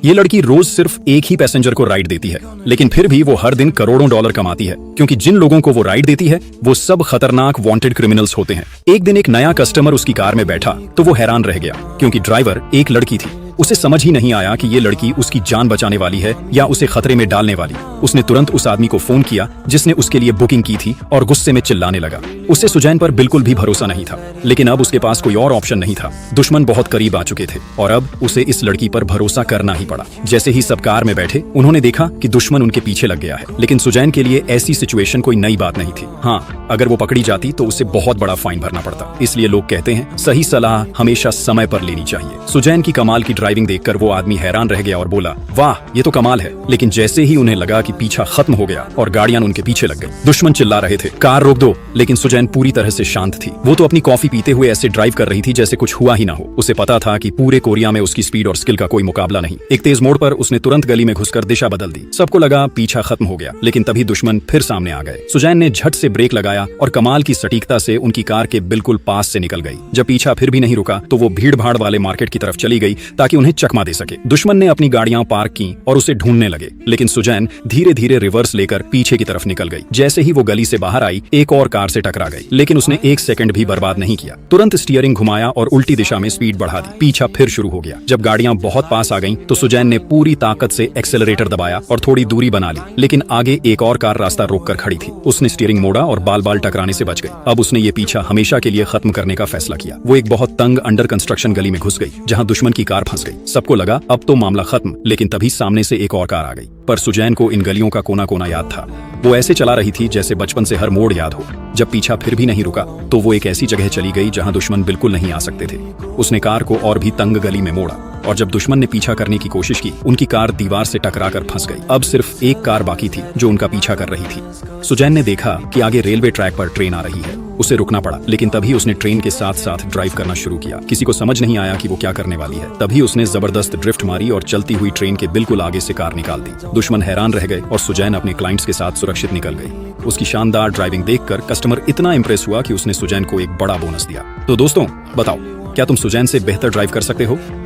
ये लड़की रोज सिर्फ एक ही पैसेंजर को राइड देती है, लेकिन फिर भी वो हर दिन करोड़ों डॉलर कमाती है, क्योंकि जिन लोगों को वो राइड देती है वो सब खतरनाक वांटेड क्रिमिनल्स होते हैं। एक दिन एक नया कस्टमर उसकी कार में बैठा तो वो हैरान रह गया, क्योंकि ड्राइवर एक लड़की थी। उसे समझ ही नहीं आया कि ये लड़की उसकी जान बचाने वाली है या उसे खतरे में डालने वाली। उसने तुरंत उस आदमी को फोन किया जिसने उसके लिए बुकिंग की थी और गुस्से में चिल्लाने लगा। उसे सुजैन पर बिल्कुल भी भरोसा नहीं था, लेकिन अब उसके पास कोई और ऑप्शन नहीं था। दुश्मन बहुत करीब आ चुके थे और अब उसे इस लड़की पर भरोसा करना ही पड़ा। जैसे ही सब कार में बैठे उन्होंने देखा कि दुश्मन उनके पीछे लग गया है, लेकिन सुजैन के लिए ऐसी सिचुएशन कोई नई बात नहीं थी। हाँ, अगर वो पकड़ी जाती तो उसे बहुत बड़ा फाइन भरना पड़ता। इसलिए लोग कहते हैं सही सलाह हमेशा समय पर लेनी चाहिए। सुजैन की कमाल की ड्राइविंग देखकर वो आदमी हैरान रह गया और बोला, वाह ये तो कमाल है। लेकिन जैसे ही उन्हें लगा कि पीछा खत्म हो गया और गाड़ियां उनके पीछे लग गई। दुश्मन चिल्ला रहे थे, कार रोक दो, लेकिन सुजैन पूरी तरह से शांत थी। वो तो अपनी कॉफी पीते हुए ऐसे ड्राइव कर रही थी जैसे कुछ हुआ ही ना हो। उसे पता था कि पूरे कोरिया में उसकी स्पीड और स्किल का कोई मुकाबला नहीं। एक तेज मोड़ पर उसने तुरंत गली में घुसकर दिशा बदल दी। सबको लगा पीछा खत्म हो गया, लेकिन तभी दुश्मन फिर सामने आ गए। सुजैन ने झट से ब्रेक लगाया और कमाल की सटीकता से उनकी कार के बिल्कुल पास से निकल गई। जब पीछा फिर भी नहीं रुका तो वो भीड़ भाड़ वाले मार्केट की तरफ चली गई ताकि उन्हें चकमा दे सके। दुश्मन ने अपनी गाड़ियां पार्क की और उसे ढूंढने लगे, लेकिन सुजैन धीरे धीरे रिवर्स लेकर पीछे की तरफ निकल गई। जैसे ही वो गली से बाहर आई एक और कार से टकरा गई, लेकिन उसने एक सेकंड भी बर्बाद नहीं किया। तुरंत स्टीयरिंग घुमाया और उल्टी दिशा में स्पीड बढ़ा दी। पीछा फिर शुरू हो गया। जब गाड़ियां बहुत पास आ गईं, तो सुजैन ने पूरी ताकत से एक्सेलरेटर दबाया और थोड़ी दूरी बना ली, लेकिन आगे एक और कार रास्ता रोककर खड़ी थी। उसने स्टीयरिंग मोड़ा और बाल बाल टकराने से बच गई। अब उसने ये पीछा हमेशा के लिए खत्म करने का फैसला किया। वो एक बहुत तंग अंडर कंस्ट्रक्शन गली में घुस गई, जहां दुश्मन की कार फंस गई। सबको लगा अब तो मामला खत्म, लेकिन तभी सामने से एक और कार आ गई। पर सुजैन को इन गलियों का कोना कोना याद था। वो ऐसे चला रही थी जैसे बचपन से हर मोड़ याद हो। जब पीछा फिर भी नहीं रुका तो वो एक ऐसी जगह चली गई जहां दुश्मन बिल्कुल नहीं आ सकते थे। उसने कार को और भी तंग गली में मोड़ा और जब दुश्मन ने पीछा करने की कोशिश की, उनकी कार दीवार से टकराकर फंस गई। अब सिर्फ एक कार बाकी थी जो उनका पीछा कर रही थी। सुजैन ने देखा कि आगे रेलवे ट्रैक पर ट्रेन आ रही है। उसे रुकना पड़ा, लेकिन तभी उसने ट्रेन के साथ साथ ड्राइव करना शुरू किया। किसी को समझ नहीं आया कि वो क्या करने वाली है। तभी उसने जबरदस्त ड्रिफ्ट मारी और चलती हुई ट्रेन के बिल्कुल आगे से कार निकाल दी। दुश्मन हैरान रह गए और सुजैन अपने क्लाइंट्स के साथ सुरक्षित निकल गई। उसकी शानदार ड्राइविंग देखकर कस्टमर इतना इंप्रेस हुआ कि उसने सुजैन को एक बड़ा बोनस दिया। तो दोस्तों बताओ, क्या तुम सुजैन से बेहतर ड्राइव कर सकते हो?